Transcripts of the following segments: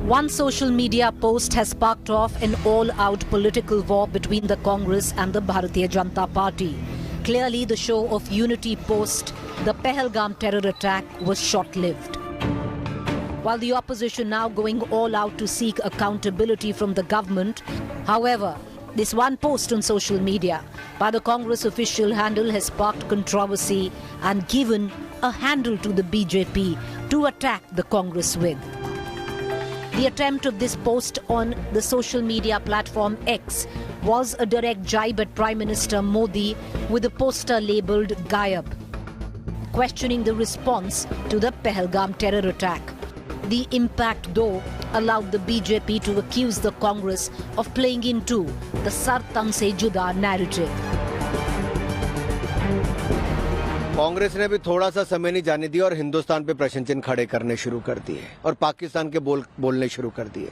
One social media post has sparked off an all-out political war between the Congress and the Bharatiya Janata Party. Clearly, the show of unity post the Pahalgam terror attack was short-lived. While the opposition now going all out to seek accountability from the government, however, this one post on social media by the Congress official handle has sparked controversy and given a handle to the BJP to attack the Congress with. The attempt of this post on the social media platform X was a direct jibe at Prime Minister Modi with a poster labelled Gayab, questioning the response to the Pahalgam terror attack. The impact, though, allowed the BJP to accuse the Congress of playing into the Sar Tan Se Juda narrative. Congress ने भी थोड़ा सा समय नहीं जाने दिया और हिंदुस्तान पे प्रश्न चिन्ह खड़े करने शुरू कर दिए और पाकिस्तान के बोलने शुरू कर दिए।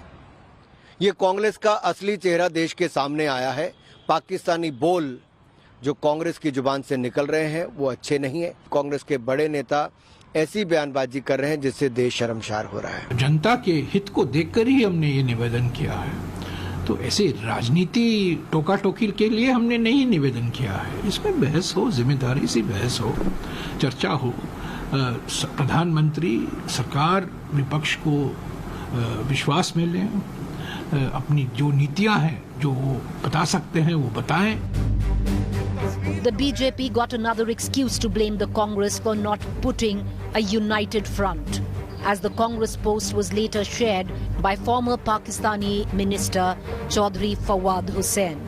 ये कांग्रेस का असली चेहरा देश के सामने आया है। पाकिस्तानी बोल जो कांग्रेस की जुबान से निकल रहे हैं वो अच्छे नहीं है। कांग्रेस के बड़े नेता ऐसी बयानबाजी कर रहे हैं जिससे देश शर्मसार हो रहा है। जनता के हित को देखकर ही हमने ये निवेदन किया है, तो ऐसे राजनीति टोका टोकी के लिए हमने नहीं निवेदन किया है। इसमें बहस हो, जिम्मेदारी से बहस हो, चर्चा हो, प्रधानमंत्री सरकार विपक्ष को विश्वास में लें, अपनी जो नीतियां हैं जो वो बता सकते हैं वो बताएं। The BJP got another excuse to blame the Congress for not putting a united front, as the Congress post was later shared by former Pakistani Minister Choudhry Fawad Hussain.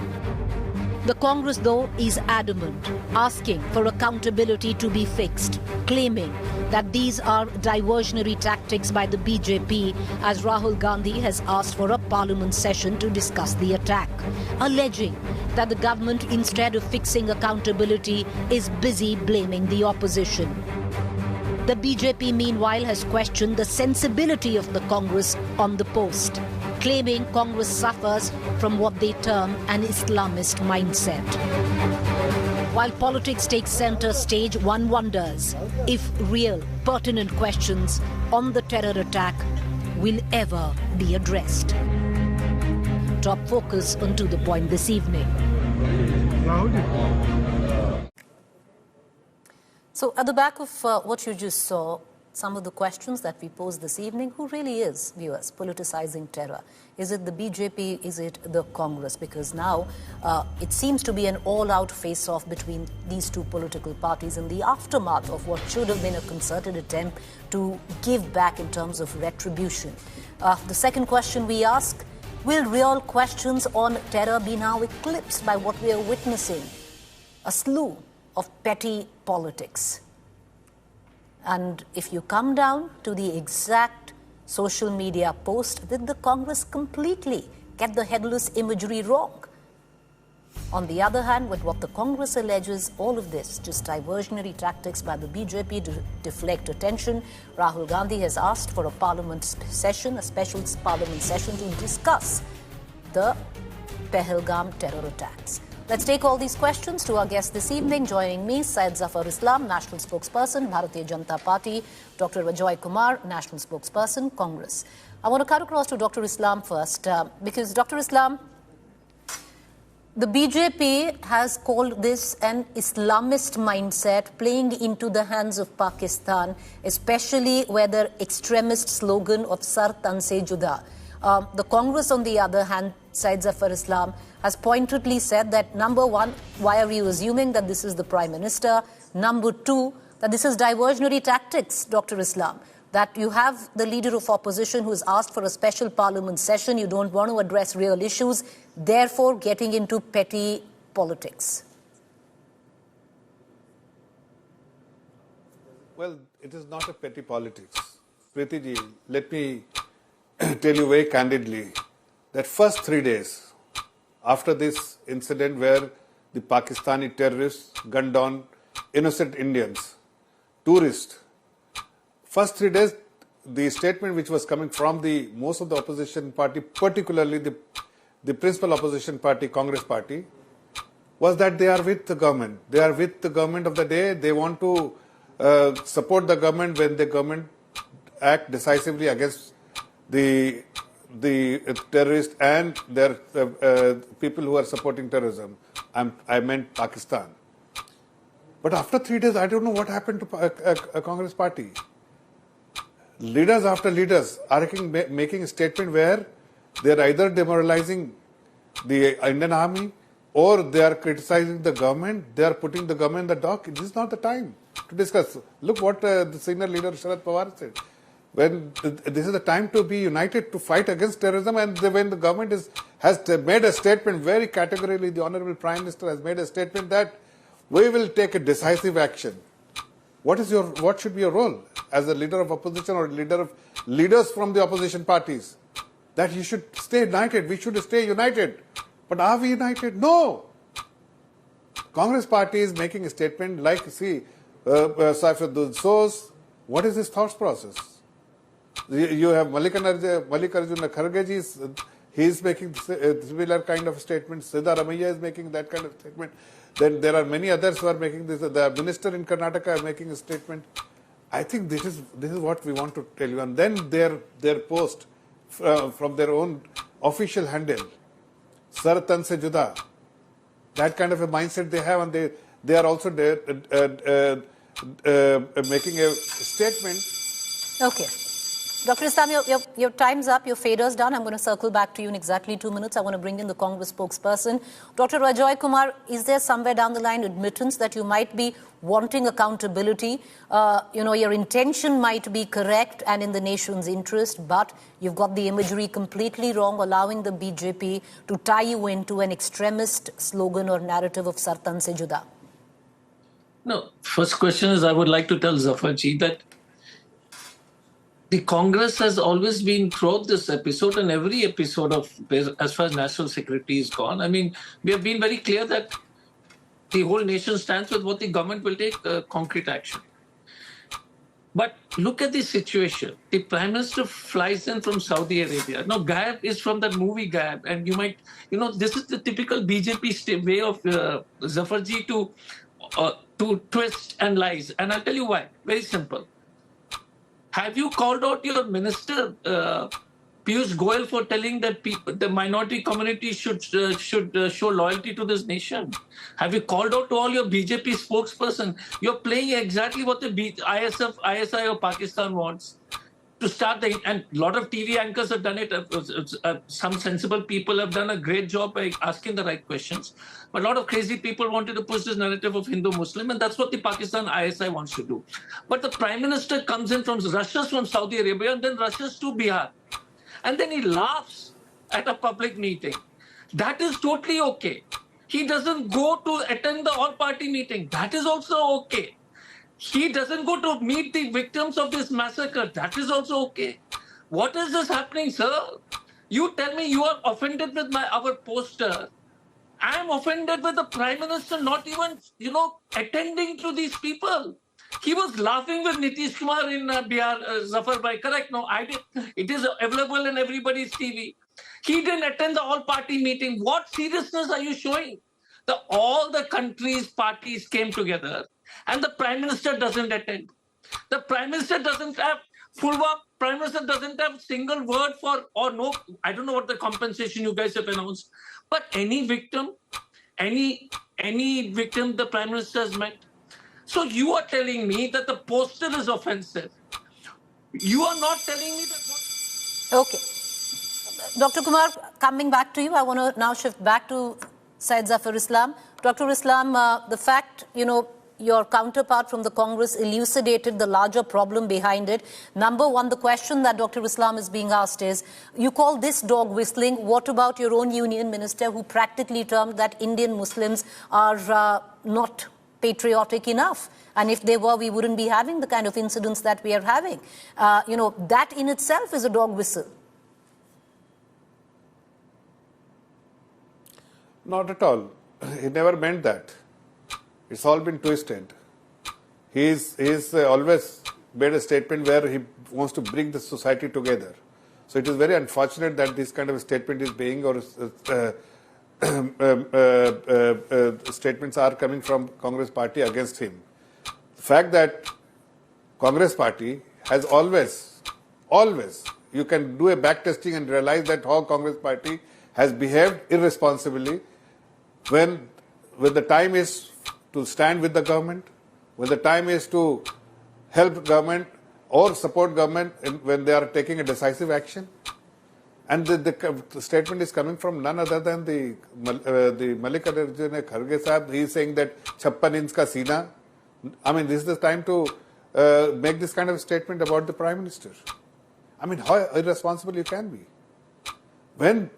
The Congress, though, is adamant, asking for accountability to be fixed, claiming that these are diversionary tactics by the BJP, as Rahul Gandhi has asked for a parliament session to discuss the attack, alleging that the government, instead of fixing accountability, is busy blaming the opposition. The BJP, meanwhile, has questioned the sensibility of the Congress on the post, claiming Congress suffers from what they term an Islamist mindset. While politics takes center stage, one wonders if real, pertinent questions on the terror attack will ever be addressed. Top focus on To The Point this evening. So at the back of what you just saw, some of the questions that we posed this evening, who really is, viewers, politicizing terror? Is it the BJP? Is it the Congress? Because now it seems to be an all-out face-off between these two political parties in the aftermath of what should have been a concerted attempt to give back in terms of retribution. The second question we ask, will real questions on terror be now eclipsed by what we are witnessing? A slew of petty politics. And if you come down to the exact social media post, did the Congress completely get the headless imagery wrong? On the other hand, with what the Congress alleges, all of this just diversionary tactics by the BJP to deflect attention, Rahul Gandhi has asked for a parliament session, a special parliament session to discuss the Pahalgam terror attacks. Let's take all these questions to our guests this evening. Joining me, Syed Zafar Islam, National Spokesperson, Bharatiya Janata Party, Dr. Ajoy Kumar, National Spokesperson, Congress. I want to cut across to Dr. Islam first, because Dr. Islam, the BJP has called this an Islamist mindset playing into the hands of Pakistan, especially where the extremist slogan of Sar Tan Se Juda. The Congress, on the other hand, Syed Zafar Islam, has pointedly said that, number one, why are you assuming that this is the Prime Minister? Number two, that this is diversionary tactics, Dr. Islam, that you have the leader of opposition who has asked for a special parliament session, you don't want to address real issues, therefore getting into petty politics. Well, it is not a petty politics. Preeti ji, let me tell you very candidly that first 3 days after this incident where the Pakistani terrorists gunned down innocent Indians, tourists, first 3 days, the statement which was coming from the most of the opposition party, particularly the principal opposition party, Congress party, was that they are with the government. They are with the government of the day. They want to support the government when the government act decisively against the the terrorists and their people who are supporting terrorism. I meant Pakistan. But after 3 days, I don't know what happened to a Congress party. Leaders after leaders are making a statement where they are either demoralizing the Indian army or they are criticizing the government. They are putting the government in the dock. This is not the time to discuss. Look what the senior leader Sharad Pawar said. When this is the time to be united to fight against terrorism, and when the government has made a statement very categorically, the Honorable Prime Minister has made a statement that we will take a decisive action. What should be your role as a leader of opposition or leaders from the opposition parties? That you should stay united. We should stay united. But are we united? No. Congress party is making a statement like, see, Saifuddin Sos, what is his thought process? You have Mallikarjuna Kharge, he is making similar kind of statements. Siddha Ramaiah is making that kind of statement. Then there are many others who are making this. The minister in Karnataka is making a statement. I think this is what we want to tell you. And then their post from their own official handle, Sar Tan Se Juda, that kind of a mindset they have, and they are also making a statement. Okay. Dr. Islam, your time's up, your fader's done. I'm going to circle back to you in exactly 2 minutes. I want to bring in the Congress spokesperson. Dr. Rajoy Kumar, is there somewhere down the line admittance that you might be wanting accountability? Your intention might be correct and in the nation's interest, but you've got the imagery completely wrong, allowing the BJP to tie you into an extremist slogan or narrative of Sartan Se Juda. No, first question is I would like to tell Zafarji that the Congress has always been throughout this episode and every episode of, as far as national security is gone, I mean, we have been very clear that the whole nation stands with what the government will take concrete action. But look at the situation. The Prime Minister flies in from Saudi Arabia. Now, Gayab is from that movie Gayab. And you might, this is the typical BJP way of Zafarji to twist and lies. And I'll tell you why. Very simple. Have you called out your minister, Piyush Goyal, for telling that the minority community should show loyalty to this nation? Have you called out to all your BJP spokesperson? You're playing exactly what the ISI or Pakistan wants. To start, and a lot of TV anchors have done it. Some sensible people have done a great job by asking the right questions. But a lot of crazy people wanted to push this narrative of Hindu-Muslim, and that's what the Pakistan ISI wants to do. But the Prime Minister comes in rushes from Saudi Arabia and then rushes to Bihar. And then he laughs at a public meeting. That is totally okay. He doesn't go to attend the all-party meeting. That is also okay. He doesn't go to meet the victims of this massacre. That is also okay. What is this happening, sir? You tell me you are offended with our poster. I am offended with the Prime Minister not even, attending to these people. He was laughing with Nitish Kumar in Bihar, Zafar Bhai. Correct? No, I did. It is available in everybody's TV. He didn't attend the all-party meeting. What seriousness are you showing? All the country's parties came together. And the Prime Minister doesn't attend. The Prime Minister doesn't have Prime Minister doesn't have a single word I don't know what the compensation you guys have announced, but any victim the Prime Minister has met. So you are telling me that the poster is offensive. You are not telling me that. Okay. Dr. Kumar, coming back to you, I want to now shift back to Syed Zafar Islam. Dr. Islam, the fact, your counterpart from the Congress elucidated the larger problem behind it. Number one, the question that Dr. Islam is being asked is, you call this dog whistling. What about your own union minister who practically termed that Indian Muslims are not patriotic enough? And if they were, we wouldn't be having the kind of incidents that we are having. That in itself is a dog whistle. Not at all. He never meant that. It's all been twisted. He's always made a statement where he wants to bring the society together. So it is very unfortunate that this kind of a statement is being, or statements are coming from Congress party against him. The fact that Congress party has always you can do a back testing and realize that how Congress party has behaved irresponsibly when the time is to stand with the government, when the time is to help government or support government when they are taking a decisive action. And the statement is coming from none other than the Mallikarjun Kharge Sahib. He is saying that 56 inch ka seena. I mean, this is the time to make this kind of statement about the Prime Minister. I mean, how irresponsible you can be. When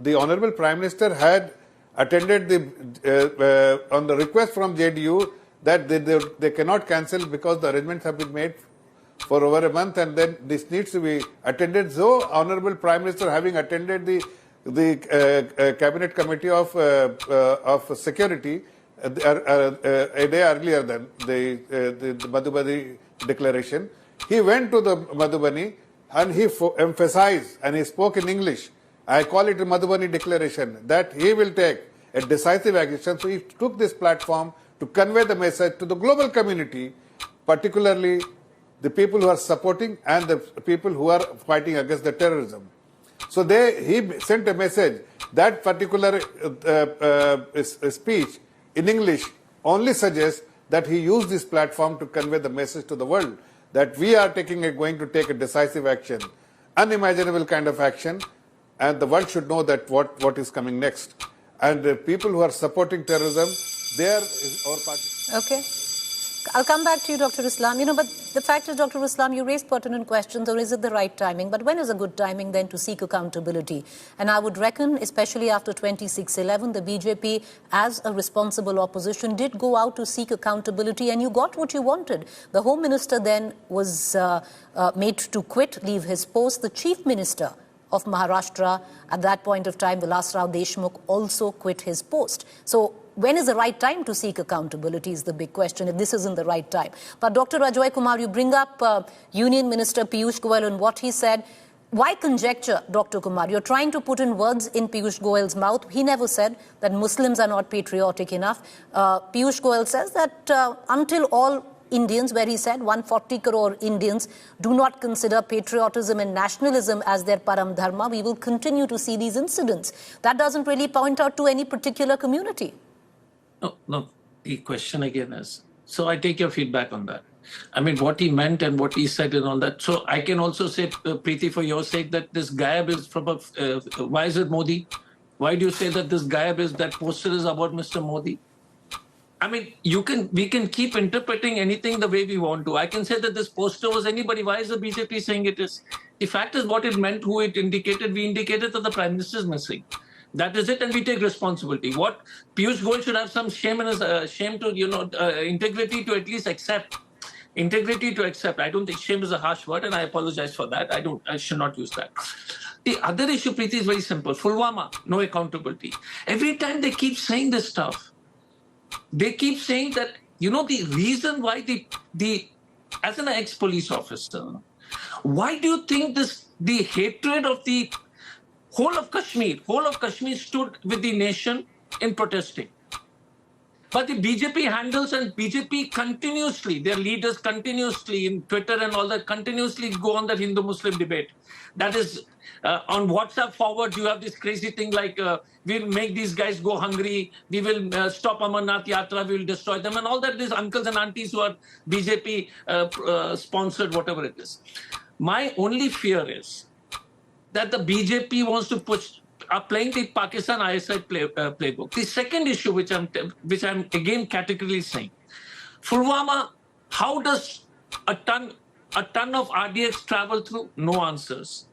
the Honorable Prime Minister had attended on the request from JDU that they cannot cancel because the arrangements have been made for over a month, and then this needs to be attended. So, Honorable Prime Minister, having attended the Cabinet Committee of Security a day earlier than the Madhubani declaration, he went to the Madhubani and he emphasized and he spoke in English. I call it a Madhubani declaration that he will take a decisive action. So he took this platform to convey the message to the global community, particularly the people who are supporting and the people who are fighting against the terrorism. So he sent a message. That particular speech in English only suggests that he used this platform to convey the message to the world that we are going to take a decisive action, unimaginable kind of action, and the world should know that what is coming next. And the people who are supporting terrorism, they are our party. Okay. I'll come back to you, Dr. Islam. But the fact is, Dr. Islam, you raised pertinent questions, or is it the right timing? But when is a good timing then to seek accountability? And I would reckon, especially after 26/11, the BJP, as a responsible opposition, did go out to seek accountability, and you got what you wanted. The Home Minister then was made to quit, leave his post. The Chief Minister of Maharashtra, at that point of time, Vilasrao Deshmukh, also quit his post. So, when is the right time to seek accountability is the big question, if this isn't the right time. But Dr. Ajoy Kumar, you bring up Union Minister Piyush Goyal and what he said. Why conjecture, Dr. Kumar? You're trying to put in words in Piyush Goyal's mouth. He never said that Muslims are not patriotic enough. Piyush Goyal says that until all Indians, where he said 140 crore Indians do not consider patriotism and nationalism as their param dharma, we will continue to see these incidents. That doesn't really point out to any particular community. No. The question again is, so I take your feedback on that. I mean, what he meant and what he said and all that. So I can also say, Preeti, for your sake, that this Gayab is from why is it Modi? Why do you say that this Gayab is, that poster is about Mr. Modi? I mean, we can keep interpreting anything the way we want to. I can say that this poster was anybody. Why is the BJP saying it is? The fact is what it meant, who it indicated. We indicated that the Prime Minister is missing. That is it, and we take responsibility. What Piyush Goyal should have some shame in his integrity to at least accept. Integrity to accept. I don't think shame is a harsh word, and I apologize for that. I should not use that. The other issue, Preeti, is very simple. Pulwama, no accountability. Every time they keep saying this stuff, they keep saying that, the reason why as an ex-police officer, why do you think the hatred of the whole of Kashmir stood with the nation in protesting? But the BJP handles, and BJP continuously, their leaders continuously in Twitter and all that, continuously go on that Hindu-Muslim debate. That is, on WhatsApp forward, you have this crazy thing like, we'll make these guys go hungry, we will stop Amarnath Yatra, we will destroy them, and all that, these uncles and aunties who are BJP sponsored, whatever it is. My only fear is that the BJP wants to are playing the Pakistan ISI playbook. The second issue, which I'm again categorically saying, Pulwama, how does a ton of RDX travel through? No answers.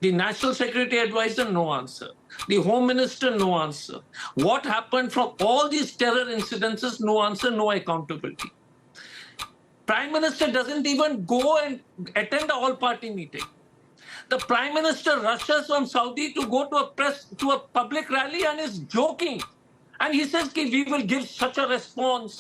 The National Security Advisor, no answer. The Home Minister, no answer. What happened from all these terror incidences? No answer, no accountability. Prime Minister doesn't even go and attend the all-party meeting. The Prime Minister rushes from Saudi to go to a public rally and is joking. And he says, we will give such a response.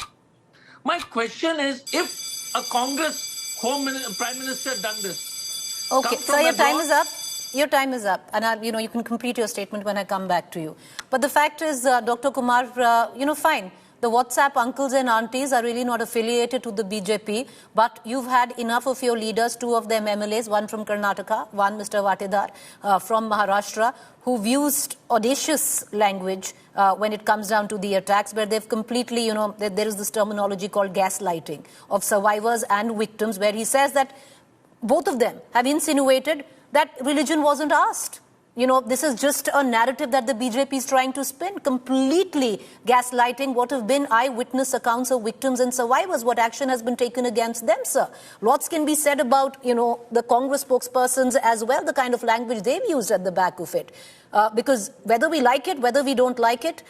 My question is, if a Congress Prime Minister done this. Okay, so your time is up. Your time is up. And, you can complete your statement when I come back to you. But the fact is, Dr. Kumar, fine. The WhatsApp uncles and aunties are really not affiliated to the BJP, but you've had enough of your leaders, two of them MLAs, one from Karnataka, one Mr. Watedar from Maharashtra, who've used audacious language when it comes down to the attacks, where they've completely, there is this terminology called gaslighting of survivors and victims, where he says that both of them have insinuated that religion wasn't asked. This is just a narrative that the BJP is trying to spin, completely gaslighting what have been eyewitness accounts of victims and survivors, what action has been taken against them, sir. Lots can be said about, the Congress spokespersons as well, the kind of language they've used at the back of it. Because whether we like it, whether we don't like it,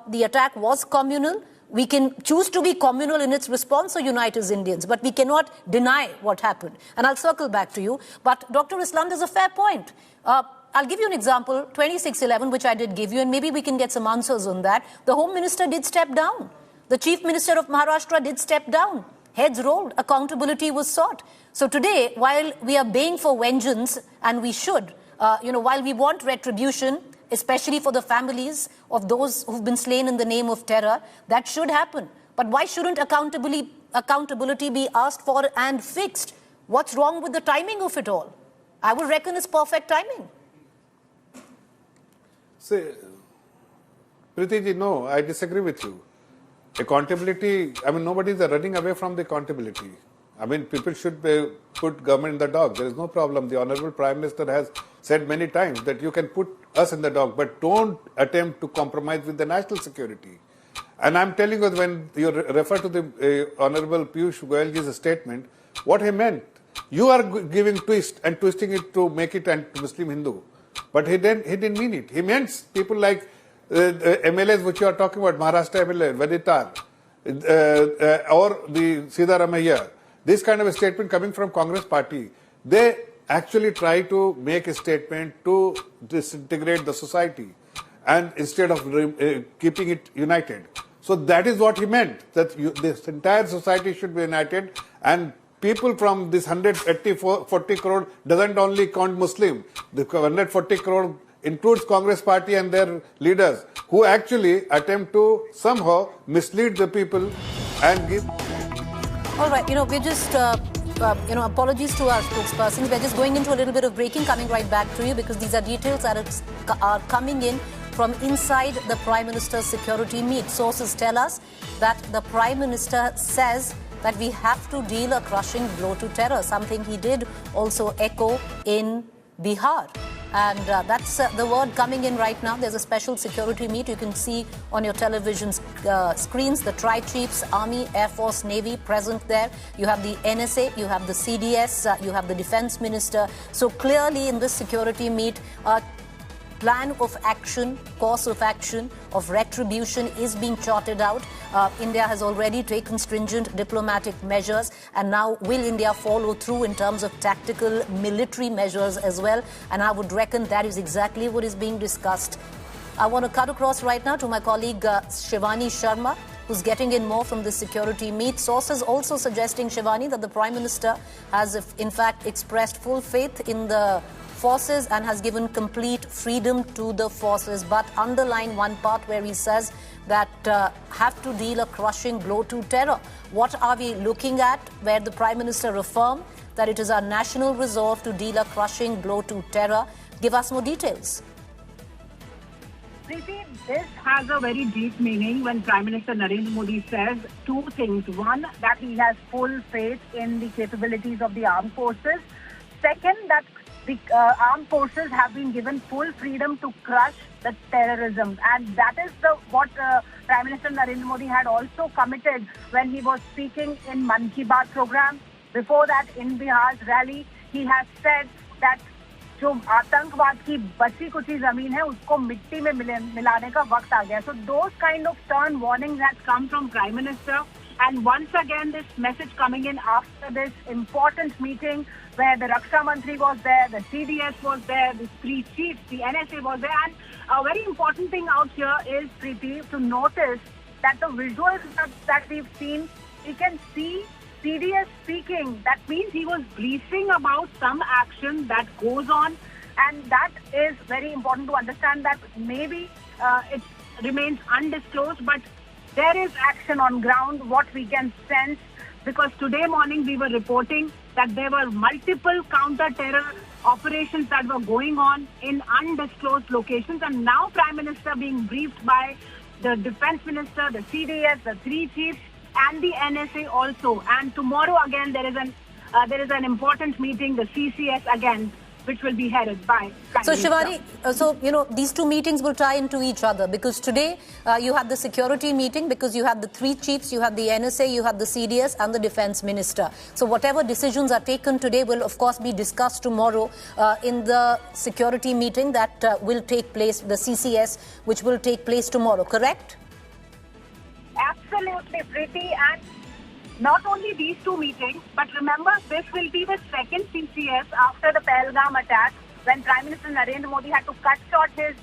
the attack was communal. We can choose to be communal in its response or unite as Indians, but we cannot deny what happened. And I'll circle back to you. But Dr. Islam has a fair point. I'll give you an example, 2611, which I did give you, and maybe we can get some answers on that. The Home Minister did step down. The Chief Minister of Maharashtra did step down. Heads rolled. Accountability was sought. So today, while we are baying for vengeance, and we should, while we want retribution, especially for the families of those who've been slain in the name of terror, that should happen. But why shouldn't accountability be asked for and fixed? What's wrong with the timing of it all? I would reckon it's perfect timing. See, Preeti ji, no, I disagree with you. Accountability, nobody is running away from the accountability. People should put government in the dock. There is no problem. The Honorable Prime Minister has said many times that you can put us in the dock, but don't attempt to compromise with the national security. And I'm telling you, when you refer to the Honorable Piyush Goyalji's statement, what he meant, you are giving twist and twisting it to make it anti-Muslim Hindu. But he didn't mean it. He meant people like MLAs, which you are talking about, Maharashtra MLA, Vaditar, or the Siddharamaiah. This kind of a statement coming from Congress party, they actually try to make a statement to disintegrate the society, and instead of keeping it united. So that is what he meant, that this entire society should be united, and people from this 140 crore doesn't only count Muslim. The 140 crore includes Congress party and their leaders, who actually attempt to somehow mislead the people and give... All right, we're just, apologies to our spokespersons. We're just going into a little bit of breaking, coming right back to you, because these are details that are coming in from inside the Prime Minister's security meet. Sources tell us that the Prime Minister says that we have to deal a crushing blow to terror, something he did also echo in Bihar. And that's the word coming in right now. There's a special security meet. You can see on your television screens the tri-chiefs, Army, Air Force, Navy present there. You have the NSA, you have the CDS, you have the Defense Minister. So clearly in this security meet, plan of action, course of action, of retribution is being charted out. India has already taken stringent diplomatic measures, and now will India follow through in terms of tactical military measures as well? And I would reckon that is exactly what is being discussed. I want to cut across right now to my colleague Shivani Sharma, who's getting in more from the security meet. Sources also suggesting, Shivani, that the Prime Minister has in fact expressed full faith in the forces and has given complete freedom to the forces, but underline one part where he says that have to deal a crushing blow to terror. What are we looking at where the Prime Minister affirmed that it is our national resolve to deal a crushing blow to terror? Give us more details. Preeti, this has a very deep meaning when Prime Minister Narendra Modi says two things. One, that he has full faith in the capabilities of the armed forces. Second, that the armed forces have been given full freedom to crush the terrorism. And that is what Prime Minister Narendra Modi had also committed when he was speaking in Man Ki Baat program. Before that, in Bihar's rally, he has said that जो आतंकवाद की बची कुची जमीन है उसको मिट्टी में मिलाने का वक्त आ गया. So those kind of stern warnings has come from Prime Minister, and once again this message coming in after this important meeting where the Raksha Mantri was there, the CDS was there, the three chiefs, the NSA was there, and a very important thing out here is, Preeti, to notice that the visuals that we've seen, we can see CDS speaking. That means he was briefing about some action that goes on, and that is very important to understand that maybe it remains undisclosed, but there is action on ground, what we can sense, because today morning we were reporting that there were multiple counter-terror operations that were going on in undisclosed locations, and now Prime Minister being briefed by the Defence Minister, the CDS, the three chiefs, and the NSA also. And tomorrow again there is an important meeting, the CCS again, which will be headed by Prime Minister. Shivani, these two meetings will tie into each other, because today you had the security meeting, because you had the three chiefs, you had the NSA, you had the CDS and the Defence Minister. So whatever decisions are taken today will of course be discussed tomorrow in the security meeting that will take place, the CCS, which will take place tomorrow, correct? Absolutely, Preeti, and not only these two meetings, but remember, this will be the second CCS after the Pahalgam attack, when Prime Minister Narendra Modi had to cut short his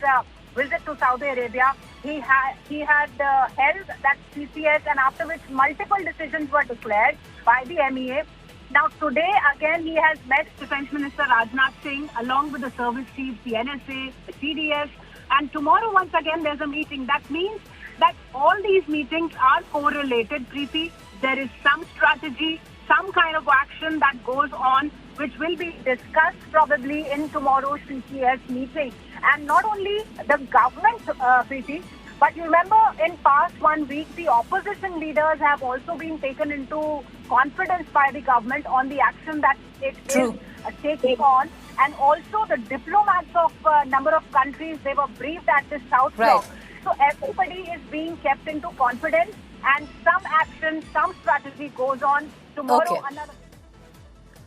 visit to Saudi Arabia. He had held that CCS, and after which multiple decisions were declared by the MEA. Now today again he has met Defence Minister Rajnath Singh along with the service chiefs, the NSA, the CDS, and tomorrow once again there's a meeting. That means that all these meetings are correlated, Preeti. There is some strategy, some kind of action that goes on, which will be discussed probably in tomorrow's CCS meeting. And not only the government, Preeti, but you remember in past 1 week, the opposition leaders have also been taken into confidence by the government on the action that it is taking on. And also the diplomats of a number of countries, they were briefed at the South Block. So everybody is being kept into confidence, and some action, some strategy goes on. Tomorrow, another.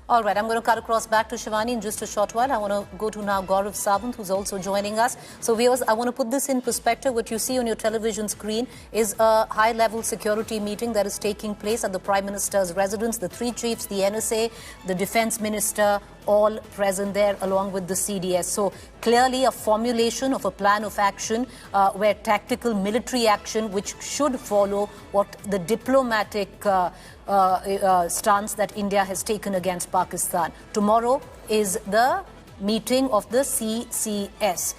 All right, I'm going to cut across back to Shivani in just a short while. I want to go to now Gaurav Sawant, who's also joining us. So viewers, I want to put this in perspective. What you see on your television screen is a high-level security meeting that is taking place at the Prime Minister's residence. The three chiefs, the NSA, the Defence Minister, all present there along with the CDS. So clearly a formulation of a plan of action where tactical military action, which should follow what the diplomatic stance that India has taken against Pakistan. Tomorrow is the meeting of the CCS,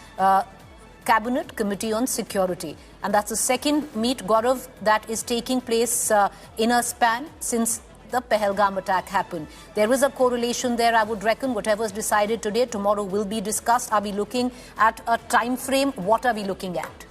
Cabinet Committee on Security. And that's the second meet, Gaurav, that is taking place in a span since the Pahalgam attack happened. There is a correlation there, I would reckon. Whatever is decided today, tomorrow will be discussed. Are we looking at a time frame? What are we looking at?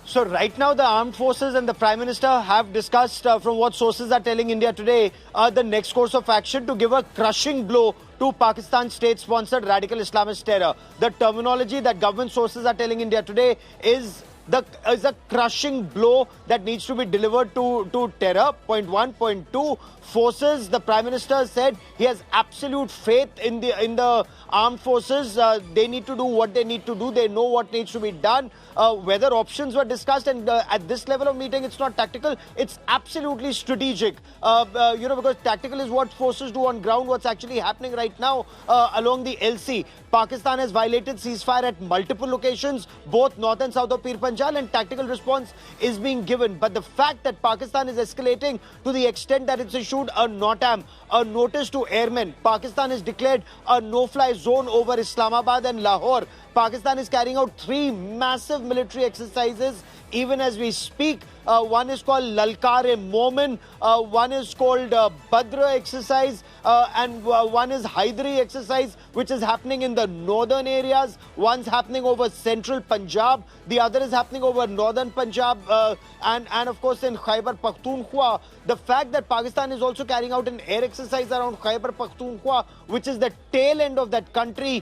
So right now the armed forces and the Prime Minister have discussed, from what sources are telling India today, the next course of action to give a crushing blow to Pakistan's state-sponsored radical Islamist terror. The terminology that government sources are telling India today is a crushing blow that needs to be delivered to terror. Point one. Point two, forces. The Prime Minister said he has absolute faith in the armed forces. They need to do what they need to do. They know what needs to be done. Whether options were discussed, and at this level of meeting, it's not tactical. It's absolutely strategic. Because tactical is what forces do on ground. What's actually happening right now along the LC. Pakistan has violated ceasefire at multiple locations, both north and south of Pir Panjal, and tactical response is being given. But the fact that Pakistan is escalating to the extent that it's issued a NOTAM, a notice to airmen. Pakistan has declared a no-fly zone over Islamabad and Lahore. Pakistan is carrying out 3 massive military exercises even as we speak. One is called Lalkar-e-Momin, one is called Badr exercise, and one is Haidari exercise, which is happening in the northern areas. One's happening over central Punjab, the other is happening over northern Punjab, and of course in Khyber Pakhtunkhwa. The fact that Pakistan is also carrying out an air exercise around Khyber Pakhtunkhwa, which is the tail end of that country,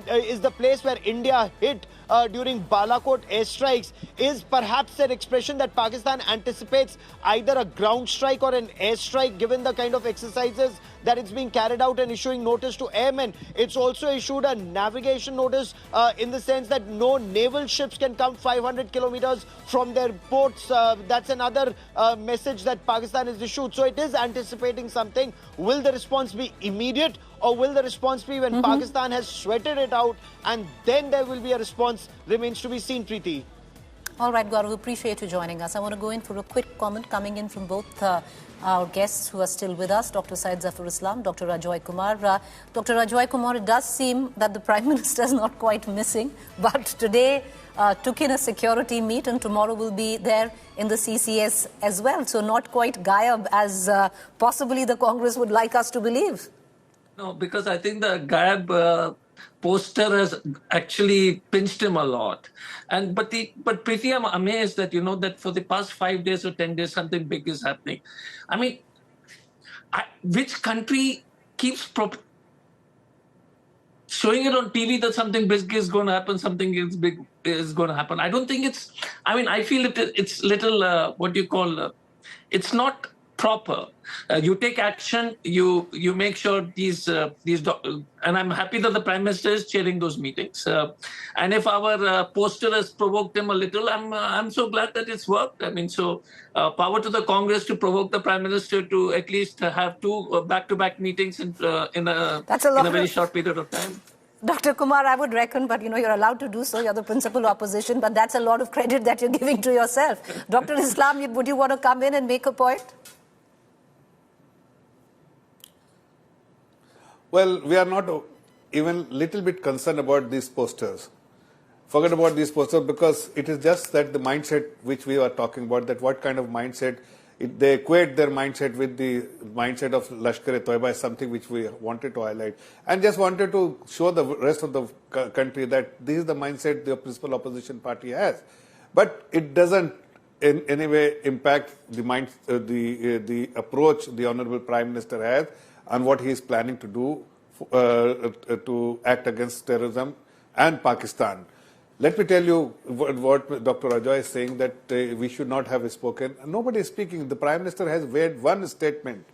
is the place where India hit during Balakot airstrikes, is perhaps an expression that Pakistan anticipates either a ground strike or an airstrike, given the kind of exercises that it's being carried out, and issuing notice to airmen. It's also issued a navigation notice in the sense that no naval ships can come 500 kilometers from their ports. That's another message that Pakistan has issued. So it is anticipating something. Will the response be immediate, or will the response be when Pakistan has sweated it out and then there will be a response? Remains to be seen, Preeti. All right, Gaurav, appreciate you joining us. I want to go in for a quick comment coming in from both our guests who are still with us, Dr. Syed Zafar Islam, Dr. Ajoy Kumar. Dr. Ajoy Kumar, it does seem that the Prime Minister is not quite missing, but today took in a security meet and tomorrow will be there in the CCS as well. So not quite gayab as possibly the Congress would like us to believe. No, because I think the gayab poster has actually pinched him a lot. But Preeti, I'm amazed that, that for the past 5 days or 10 days, something big is happening. I mean, which country keeps showing it on TV that something big is going to happen, something big is going to happen? I don't think it's, I feel it's little, it's not proper. You take action, you make sure and I'm happy that the Prime Minister is chairing those meetings. And if our poster has provoked him a little, I'm so glad that it's worked. So power to the Congress to provoke the Prime Minister to at least have two back-to-back meetings in a very short period of time. Dr. Kumar, I would reckon, but you're allowed to do so. You're the principal opposition, but that's a lot of credit that you're giving to yourself. Dr. Islam, would you want to come in and make a point? Well, we are not even little bit concerned about these posters. Forget about these posters because it is just that the mindset which we are talking about, that what kind of mindset, they equate their mindset with the mindset of Lashkar-e-Toiba is something which we wanted to highlight. And just wanted to show the rest of the country that this is the mindset the principal opposition party has. But it doesn't in any way impact the approach the Honorable Prime Minister has and what he is planning to do to act against terrorism and Pakistan. Let me tell you what Dr. Ajoy is saying, that we should not have spoken. Nobody is speaking. The Prime Minister has made one statement,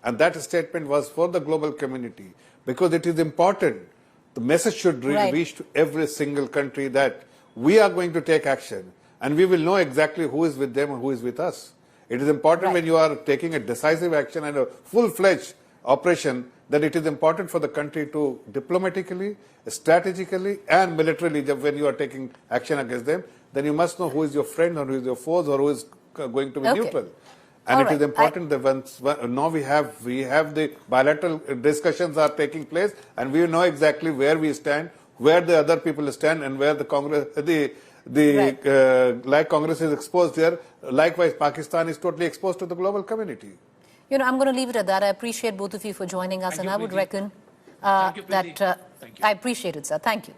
and that statement was for the global community, because it is important. The message should reach to every single country that we are going to take action, and we will know exactly who is with them and who is with us. It is important when you are taking a decisive action and a full-fledged operation, that it is important for the country to diplomatically, strategically and militarily, when you are taking action against them, then you must know who is your friend or who is your foes or who is going to be neutral. And it is important that once now we have the bilateral discussions are taking place and we know exactly where we stand, where the other people stand, and where the Congress, like Congress is exposed there, likewise Pakistan is totally exposed to the global community. I'm going to leave it at that. I appreciate both of you for joining us, and I would reckon that I appreciate it, sir. Thank you,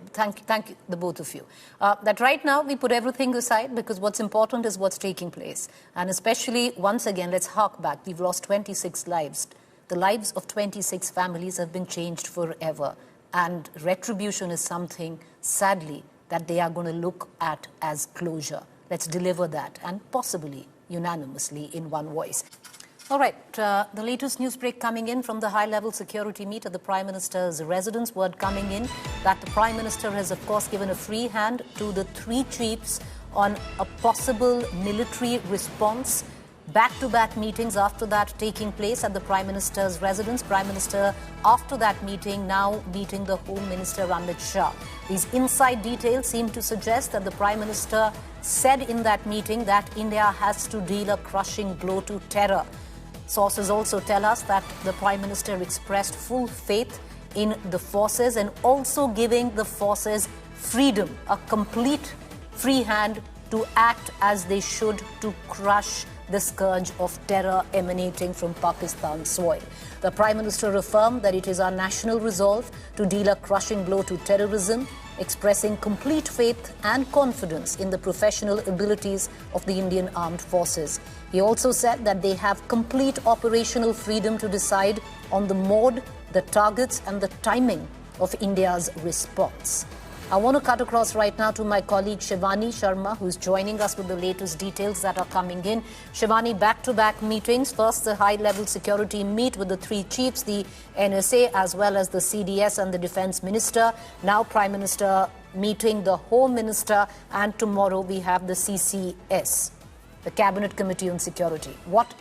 the both of you. That right now we put everything aside because what's important is what's taking place, and especially once again, let's hark back. We've lost 26 lives. The lives of 26 families have been changed forever, and retribution is something, sadly, that they are going to look at as closure. Let's deliver that, and possibly unanimously in one voice. All right, the latest news break coming in from the high-level security meet at the Prime Minister's residence. Word coming in that the Prime Minister has, of course, given a free hand to the three chiefs on a possible military response. Back-to-back meetings after that taking place at the Prime Minister's residence. Prime Minister, after that meeting, now meeting the Home Minister Amit Shah. These inside details seem to suggest that the Prime Minister said in that meeting that India has to deal a crushing blow to terror. Sources also tell us that the Prime Minister expressed full faith in the forces and also giving the forces freedom, a complete free hand to act as they should to crush the scourge of terror emanating from Pakistan's soil. The Prime Minister affirmed that it is our national resolve to deal a crushing blow to terrorism, expressing complete faith and confidence in the professional abilities of the Indian Armed Forces. He also said that they have complete operational freedom to decide on the mode, the targets and the timing of India's response. I want to cut across right now to my colleague Shivani Sharma, who's joining us with the latest details that are coming in. Shivani, back-to-back meetings. First, the high-level security meet with the three chiefs, the NSA as well as the CDS and the Defence Minister. Now, Prime Minister meeting the Home Minister, and tomorrow we have the CCS, the Cabinet Committee on Security. What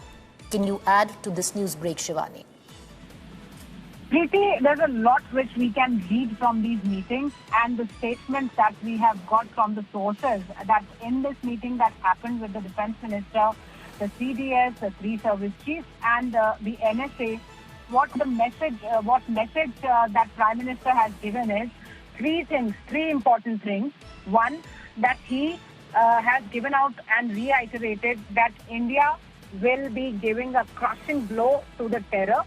can you add to this news break, Shivani? Preeti, there's a lot which we can read from these meetings and the statements that we have got from the sources that in this meeting that happened with the Defense Minister, the CDS, the three service chiefs and the NSA, what message that Prime Minister has given is three important things. One, that he has given out and reiterated that India will be giving a crushing blow to the terror.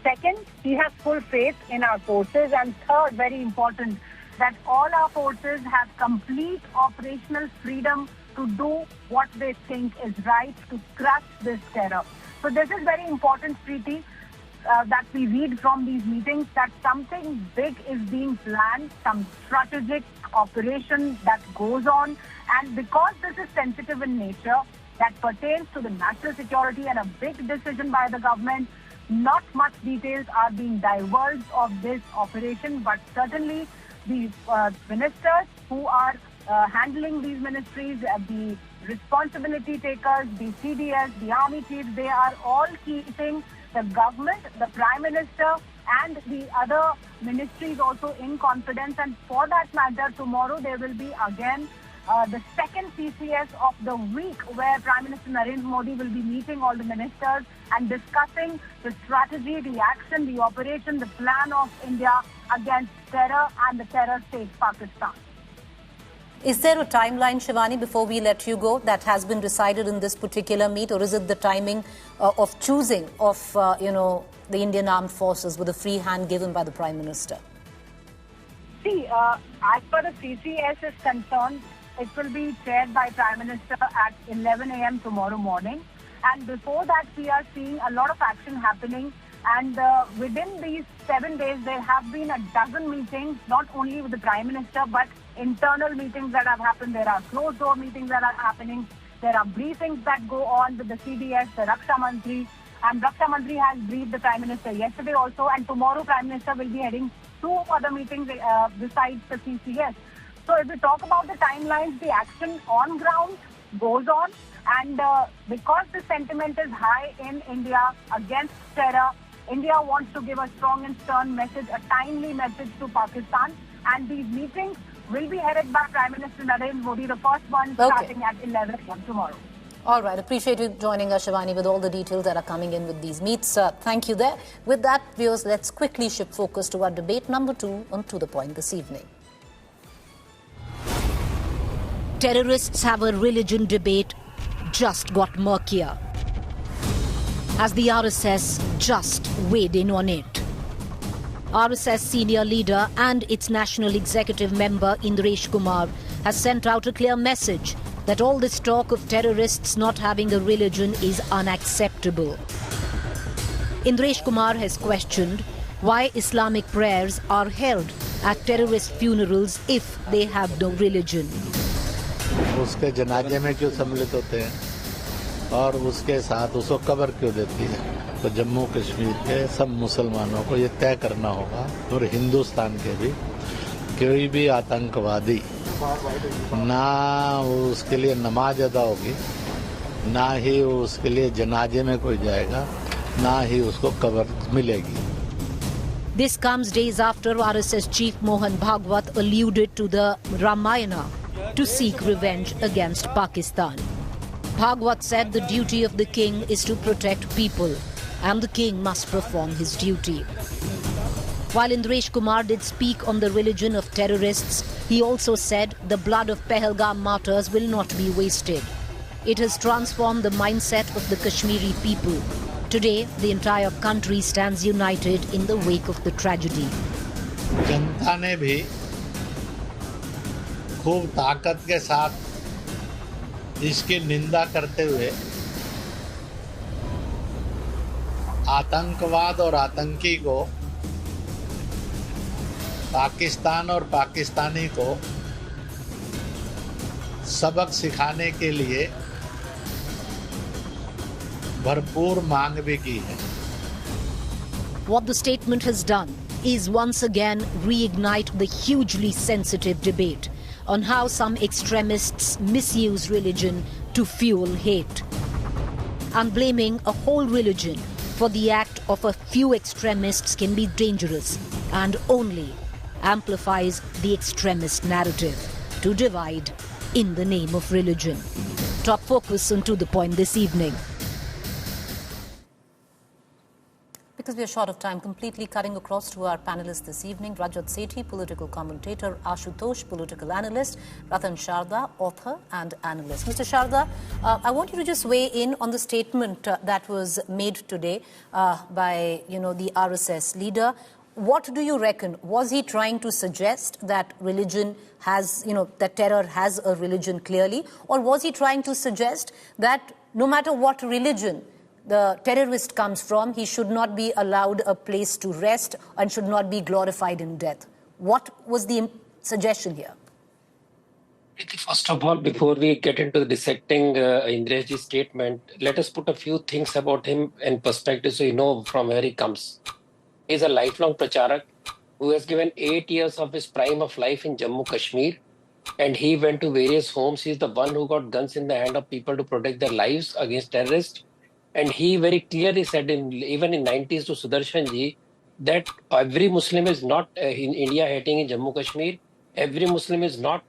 Second, he has full faith in our forces. And third, very important, that all our forces have complete operational freedom to do what they think is right to crush this terror. So this is very important, Preeti, that we read from these meetings that something big is being planned, some strategic operation that goes on. And because this is sensitive in nature, that pertains to the national security and a big decision by the government, not much details are being divulged of this operation, but certainly the ministers who are handling these ministries, the responsibility takers, the CDS, the army chiefs, they are all keeping the government, the Prime Minister and the other ministries also in confidence. And for that matter, tomorrow there will be again the second CCS of the week where Prime Minister Narendra Modi will be meeting all the ministers and discussing the strategy, the action, the operation, the plan of India against terror and the terror state Pakistan. Is there a timeline, Shivani, before we let you go, that has been decided in this particular meet, or is it the timing of choosing of, the Indian Armed Forces with a free hand given by the Prime Minister? See, as far as CCS is concerned, it will be chaired by Prime Minister at 11 a.m. tomorrow morning. And before that, we are seeing a lot of action happening. And within these 7 days, there have been a dozen meetings, not only with the Prime Minister, but internal meetings that have happened. There are closed-door meetings that are happening. There are briefings that go on with the CDS, the Raksha Mantri. And Raksha Mantri has briefed the Prime Minister yesterday also. And tomorrow, Prime Minister will be heading 2 other meetings besides the CCS. So if we talk about the timelines, the action on ground goes on. And because the sentiment is high in India against terror, India wants to give a strong and stern message, a timely message to Pakistan. And these meetings will be headed by Prime Minister Narendra Modi, the first one starting at 11 a.m. tomorrow. All right. Appreciate you joining us, Shivani, with all the details that are coming in with these meets. Thank you there. With that, viewers, let's quickly shift focus to our debate number 2 on To The Point this evening. Terrorists have a religion debate just got murkier as the RSS just weighed in on it. RSS senior leader and its national executive member Indresh Kumar has sent out a clear message that all this talk of terrorists not having a religion is unacceptable. Indresh Kumar has questioned why Islamic prayers are held at terrorist funerals if they have no religion. उसके जनाजे में क्यों सम्मिलित होते हैं और उसके साथ उसको कब्र क्यों देती है? तो जम्मू कश्मीर के सब मुसलमानों को ये तय करना होगा और हिंदुस्तान के भी कोई भी आतंकवादी ना उसके लिए नमाज अदा होगी, ना ही उसके लिए जनाजे में कोई जाएगा, ना ही उसको कब्र मिलेगी. This comes days after RSS chief Mohan Bhagwat alluded to the Ramayana to seek revenge against Pakistan. Bhagwat said the duty of the king is to protect people and the king must perform his duty. While Indresh Kumar did speak on the religion of terrorists, he also said the blood of Pahalgam martyrs will not be wasted. It has transformed the mindset of the Kashmiri people. Today, the entire country stands united in the wake of the tragedy. जनता ने भी खूब ताकत के साथ इसकी निंदा करते हुए आतंकवाद और आतंकी को, पाकिस्तान और पाकिस्तानी को सबक सिखाने के लिए भरपूर मांग भी की है. What the statement has done is once again reignite the hugely sensitive debate on how some extremists misuse religion to fuel hate, and blaming a whole religion for the act of a few extremists can be dangerous and only amplifies the extremist narrative to divide in the name of religion. Top focus on To The Point this evening. Because we are short of time, completely cutting across to our panelists this evening. Rajat Sethi, political commentator; Ashutosh, political analyst; Ratan Sharda, author and analyst. Mr. Sharda, I want you to just weigh in on the statement that was made today by, the RSS leader. What do you reckon? Was he trying to suggest that religion has, that terror has a religion clearly? Or was he trying to suggest that no matter what religion the terrorist comes from, he should not be allowed a place to rest and should not be glorified in death? What was the suggestion here? First of all, before we get into dissecting Indre's statement, let us put a few things about him in perspective so you know from where he comes. He's a lifelong pracharak who has given 8 years of his prime of life in Jammu Kashmir, and he went to various homes. He's the one who got guns in the hand of people to protect their lives against terrorists. And he very clearly said, even in 90s to Sudarshan ji, that every Muslim is not in India hating in Jammu Kashmir. Every Muslim is not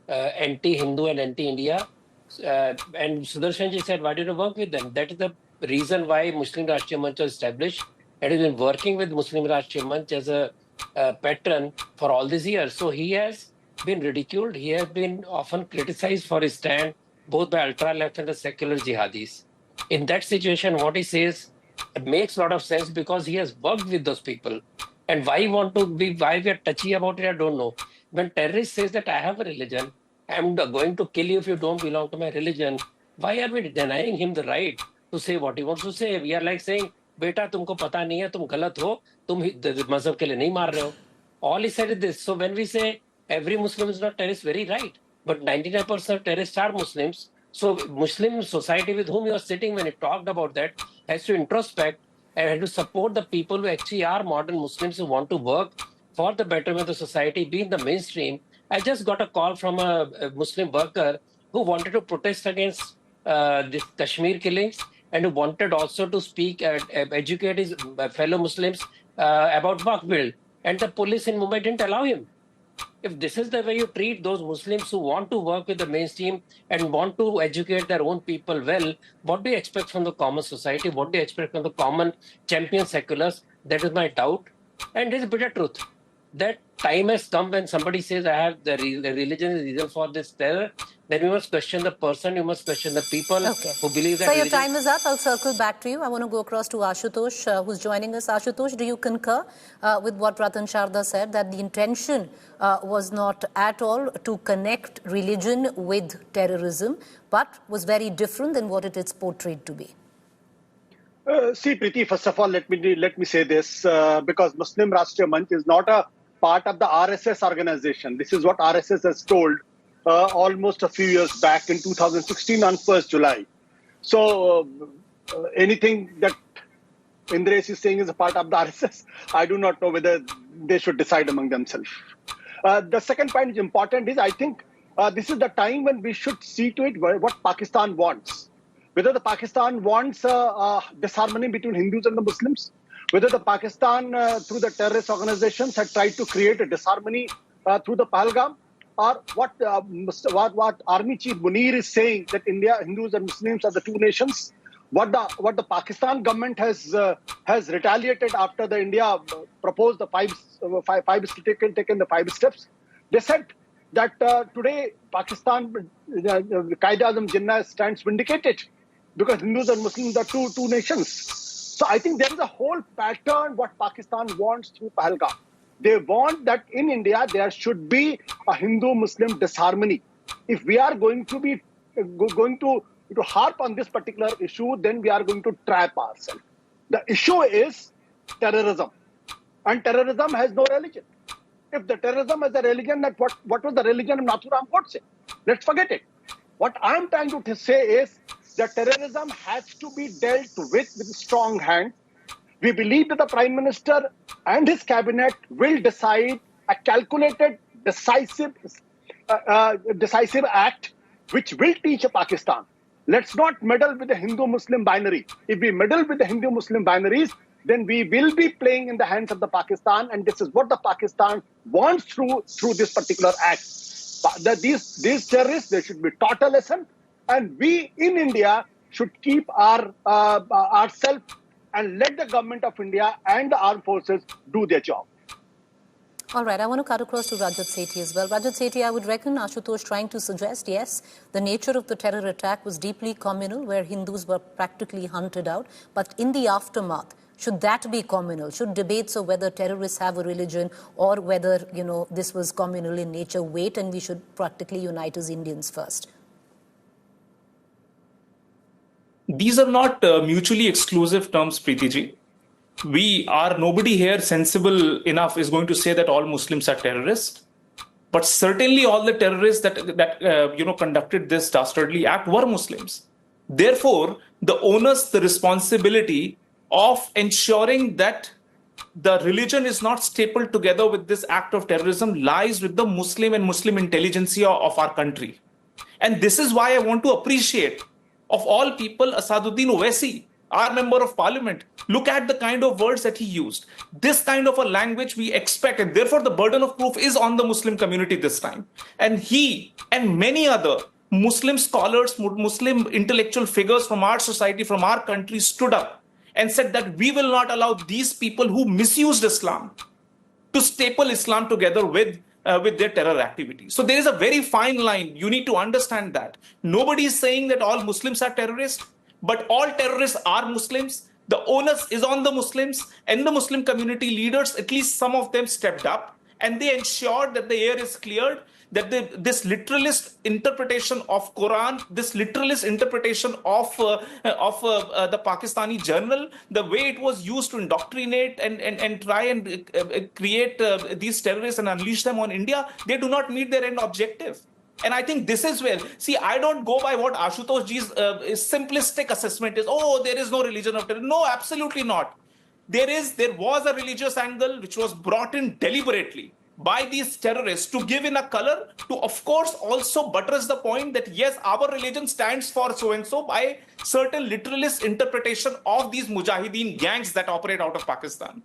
anti-Hindu and anti-India. And Sudarshan ji said, why did you work with them? That is the reason why Muslim Rashtriya Manch was established. And he's been working with Muslim Rashtriya Manch as a patron for all these years. So he has been ridiculed. He has been often criticized for his stand, both by ultra-left and the secular jihadis. In that situation, what he says makes a lot of sense because he has worked with those people. And why we are touchy about it, I don't know. When terrorist says that I have a religion, I'm going to kill you if you don't belong to my religion, why are we denying him the right to say what he wants to say? We are like saying, Beta, tumko pata nahi hai, tum galat ho, tum mazhab ke liye nahi maar rahe ho. All he said is this. So when we say every Muslim is not terrorist, very right. But 99% of terrorists are Muslims. So Muslim society with whom you are sitting when he talked about that has to introspect and has to support the people who actually are modern Muslims who want to work for the betterment of the society, be in the mainstream. I just got a call from a Muslim worker who wanted to protest against the Kashmir killings and who wanted also to speak, educate his fellow Muslims about Waqf bill. And the police in Mumbai didn't allow him. If this is the way you treat those Muslims who want to work with the mainstream and want to educate their own people well, what do you expect from the common society? What do you expect from the common champion seculars? That is my doubt. And there's a bitter truth. That time has come when somebody says, I have the religion is the reason for this terror, then you must question the person, you must question the people who believe that. So your time is up. I'll circle back to you. I want to go across to Ashutosh, who's joining us. Ashutosh, do you concur with what Ratan Sharda said, that the intention was not at all to connect religion with terrorism, but was very different than what it is portrayed to be? See, Preeti, first of all, let me say this, because Muslim Rashtriya Manch is not a part of the RSS organization. This is what RSS has told almost a few years back in 2016 on 1st July. So anything that Indresh is saying is a part of the RSS, I do not know whether they should decide among themselves. The second point is important is I think this is the time when we should see to it what Pakistan wants. Whether the Pakistan wants disharmony between Hindus and the Muslims, whether the Pakistan through the terrorist organizations had tried to create a disharmony through the Pahalgam, or what Army Chief Munir is saying, that India, Hindus and Muslims are the two nations. What the Pakistan government has retaliated after the India proposed the taken the 5 steps. They said that today Pakistan, Qaeda-Azam Jinnah stands vindicated because Hindus and Muslims are two nations. So I think there is a whole pattern what Pakistan wants through Pahalgam. They want that in India there should be a Hindu-Muslim disharmony. If we are going to harp on this particular issue, then we are going to trap ourselves. The issue is terrorism, and terrorism has no religion. If the terrorism has a religion, that what was the religion of Nathuram Godse? Let's forget it. What I'm trying to say is that terrorism has to be dealt with strong hand. We believe that the Prime Minister and his cabinet will decide a calculated, decisive act which will teach Pakistan. Let's not meddle with the Hindu-Muslim binary. If we meddle with the Hindu-Muslim binaries, then we will be playing in the hands of the Pakistan, and this is what the Pakistan wants through this particular act. These terrorists, they should be taught a lesson, and we in India should keep ourselves and let the government of India and the armed forces do their job. All right, I want to cut across to Rajat Sethi as well. Rajat Sethi, I would reckon Ashutosh trying to suggest, yes, the nature of the terror attack was deeply communal, where Hindus were practically hunted out. But in the aftermath, should that be communal? Should debates of whether terrorists have a religion or whether, this was communal in nature wait, and we should practically unite as Indians first? These are not mutually exclusive terms, Preeti ji. Nobody here sensible enough is going to say that all Muslims are terrorists. But certainly all the terrorists that conducted this dastardly act were Muslims. Therefore, the onus, the responsibility of ensuring that the religion is not stapled together with this act of terrorism lies with the Muslim and Muslim intelligentsia of our country. And this is why I want to appreciate, of all people, Asaduddin Owaisi, our member of parliament. Look at the kind of words that he used. This kind of a language we expect, and therefore the burden of proof is on the Muslim community this time. And he and many other Muslim scholars, Muslim intellectual figures from our society, from our country stood up and said that we will not allow these people who misused Islam to staple Islam together with their terror activities. So there is a very fine line. You need to understand that. Nobody is saying that all Muslims are terrorists, but all terrorists are Muslims. The onus is on the Muslims, and the Muslim community leaders, at least some of them, stepped up and they ensured that the air is cleared, that this literalist interpretation of Quran, this literalist interpretation of the Pakistani journal, the way it was used to indoctrinate and try and create these terrorists and unleash them on India, they do not meet their end objective. And I think this is where, see, I don't go by what Ashutosh ji's simplistic assessment is. Oh, there is no religion of terror. No, absolutely not. There was a religious angle which was brought in deliberately by these terrorists to give in a color, to of course also buttress the point that yes, our religion stands for so-and-so by certain literalist interpretation of these Mujahideen gangs that operate out of Pakistan.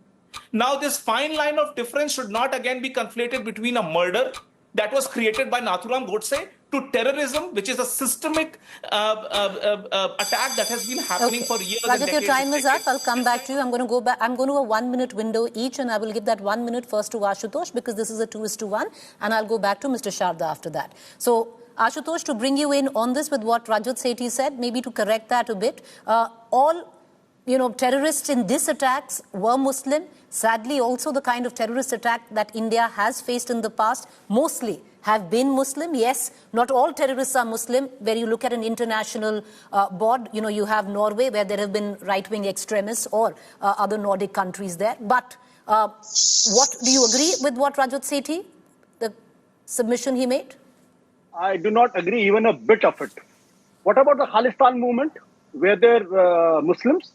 Now, this fine line of difference should not again be conflated between a murder that was created by Nathuram Godse to terrorism, which is a systemic attack that has been happening for years. Rajat, your time is up. I'll come back to you. I'm going to go back. I'm going to a 1 minute window each, and I will give that 1 minute first to Ashutosh because this is a 2:1, and I'll go back to Mr. Sharda after that. So, Ashutosh, to bring you in on this with what Rajat Sethi said, maybe to correct that a bit, terrorists in this attacks were Muslim. Sadly, also the kind of terrorist attack that India has faced in the past mostly have been Muslim. Yes, not all terrorists are Muslim. Where you look at an international board, you have Norway where there have been right-wing extremists or other Nordic countries there. But do you agree with what Rajat Sethi, the submission he made? I do not agree even a bit of it. What about the Khalistan movement? Were there Muslims,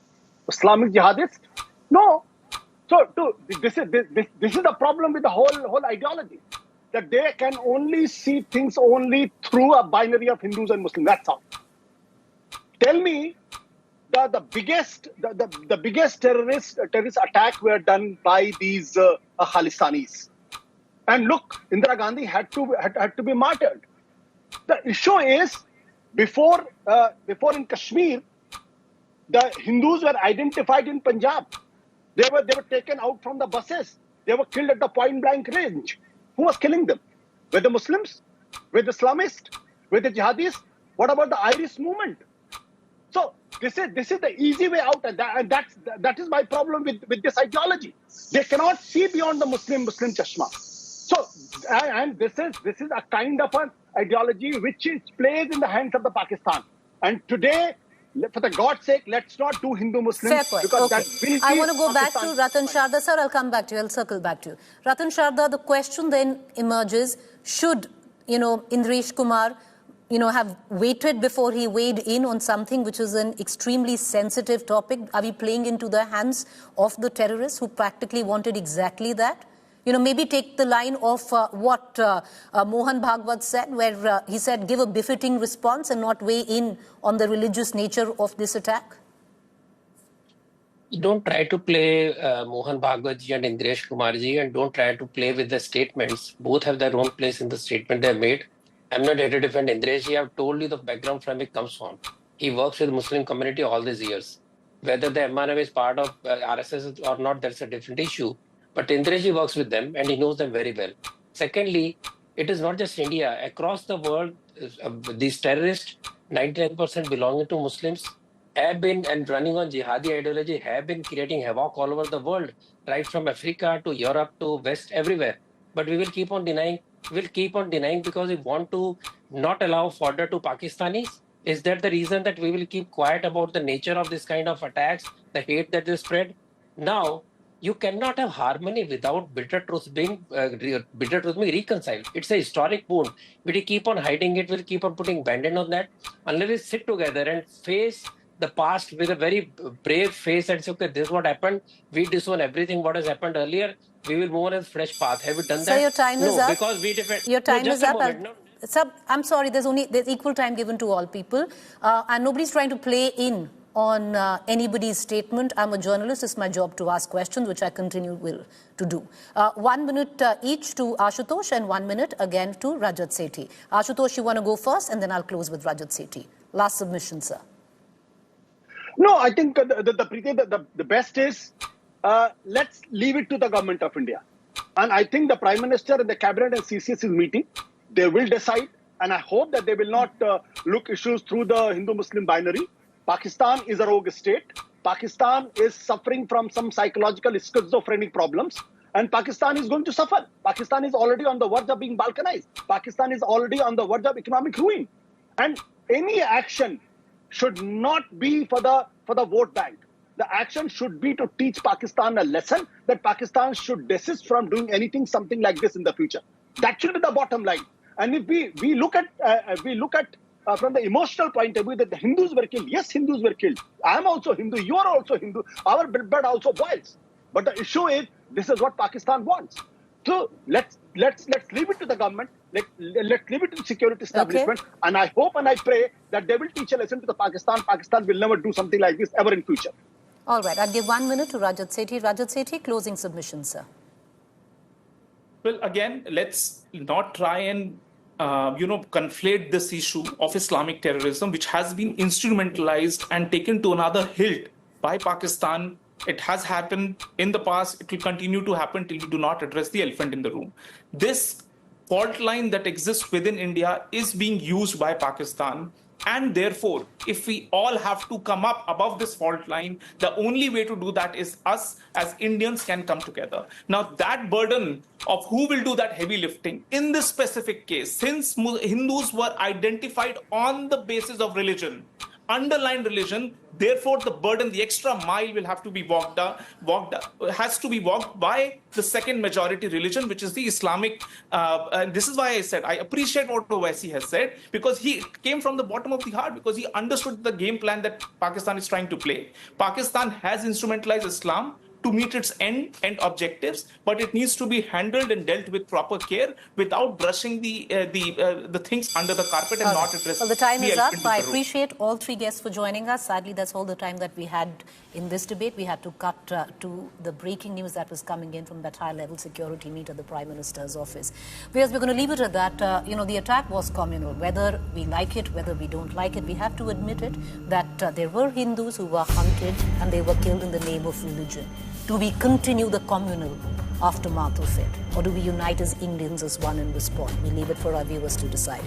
Islamic jihadists? No. So this is the problem with the whole ideology, that they can only see things only through a binary of Hindus and Muslims. That's all. Tell me, the biggest terrorist attack were done by these Khalistanis, and look, Indira Gandhi had to be martyred. The issue is before in Kashmir, the Hindus were identified in Punjab. They were taken out from the buses. They were killed at the point blank range. Who was killing them? Were the Muslims? Were the Islamists? Were the jihadis? What about the Irish movement? So this is the easy way out, and that is my problem with this ideology. They cannot see beyond the Muslim chashma. So and this is a kind of an ideology which is plays in the hands of the Pakistan. And today, for the God's sake, let's not do Hindu-Muslim. Fair point. Because okay. that will I want to go back to Ratan Sharda. Sir, I'll come back to you. I'll circle back to you. Ratan Sharda, the question then emerges, should, Indresh Kumar, have waited before he weighed in on something which is an extremely sensitive topic? Are we playing into the hands of the terrorists who practically wanted exactly that? Maybe take the line of what Mohan Bhagwat said, where he said, give a befitting response and not weigh in on the religious nature of this attack. Don't try to play Mohan Bhagwat ji and Indresh Kumar ji, and don't try to play with the statements. Both have their own place in the statement they have made. I'm not here to defend Indresh ji. I've told you the background from it comes from. He works with the Muslim community all these years. Whether the MNM is part of RSS or not, that's a different issue. But Indresh ji works with them and he knows them very well. Secondly, it is not just India. Across the world, these terrorists, 99% belonging to Muslims, have been and running on jihadi ideology, have been creating havoc all over the world, right from Africa to Europe to West, everywhere. But we will keep on denying. We'll keep on denying because we want to not allow fodder to Pakistanis. Is that the reason that we will keep quiet about the nature of this kind of attacks, the hate that they spread? Now, you cannot have harmony without bitter truth being reconciled. It's a historic wound. We'll keep on hiding it. We'll keep on putting band-aid on that. Unless we sit together and face the past with a very brave face and say, okay, this is what happened. We disown everything what has happened earlier. We will move on a fresh path. Have we done that? So your time is up. Because we defend. Your time is up. No. I'm sorry, there's equal time given to all people. And nobody's trying to play in on anybody's statement. I'm a journalist. It's my job to ask questions, which I continue to do. 1 minute each to Ashutosh and 1 minute again to Rajat Sethi. Ashutosh, you want to go first and then I'll close with Rajat Sethi. Last submission, sir. No, I think the best is let's leave it to the government of India. And I think the Prime Minister and the Cabinet and CCS is meeting. They will decide. And I hope that they will not look issues through the Hindu-Muslim binary. Pakistan is a rogue state. Pakistan is suffering from some psychological schizophrenic problems. And Pakistan is going to suffer. Pakistan is already on the verge of being balkanized. Pakistan is already on the verge of economic ruin. And any action should not be for the vote bank. The action should be to teach Pakistan a lesson that Pakistan should desist from doing something like this in the future. That should be the bottom line. And if we look at from the emotional point of view that the Hindus were killed, yes, Hindus were killed. I am also Hindu. You are also Hindu. Our blood also boils. But the issue is this is what Pakistan wants. So let's leave it to the government. Let's leave it to the security establishment. Okay. And I hope and I pray that they will teach a lesson to the Pakistan. Pakistan will never do something like this ever in future. All right. I'll give 1 minute to Rajat Sethi. Rajat Sethi, closing submission, sir. Well, again, let's not try and conflate this issue of Islamic terrorism, which has been instrumentalized and taken to another hilt by Pakistan. It has happened in the past. It will continue to happen till we do not address the elephant in the room. This fault line that exists within India is being used by Pakistan. And therefore, if we all have to come up above this fault line, the only way to do that is us as Indians can come together. Now, that burden of who will do that heavy lifting in this specific case, since Hindus were identified on the basis of religion, underlying religion, therefore the burden, the extra mile will have to be walked by the second majority religion, which is the Islamic. And this is why I said I appreciate what Owaisi has said, because he came from the bottom of the heart, because he understood the game plan that Pakistan is trying to play. Pakistan has instrumentalized Islam to meet its end objectives, but it needs to be handled and dealt with proper care without brushing the things under the carpet and not addressing. Well, the time is up. I appreciate all three guests for joining us. Sadly, that's all the time that we had in this debate. We had to cut to the breaking news that was coming in from that high-level security meet at the Prime Minister's office. Because we're going to leave it at that. The attack was communal. Whether we like it, whether we don't like it, we have to admit it that there were Hindus who were hunted and they were killed in the name of religion. Do we continue the communal aftermath of it? Or do we unite as Indians as one and respond? We leave it for our viewers to decide.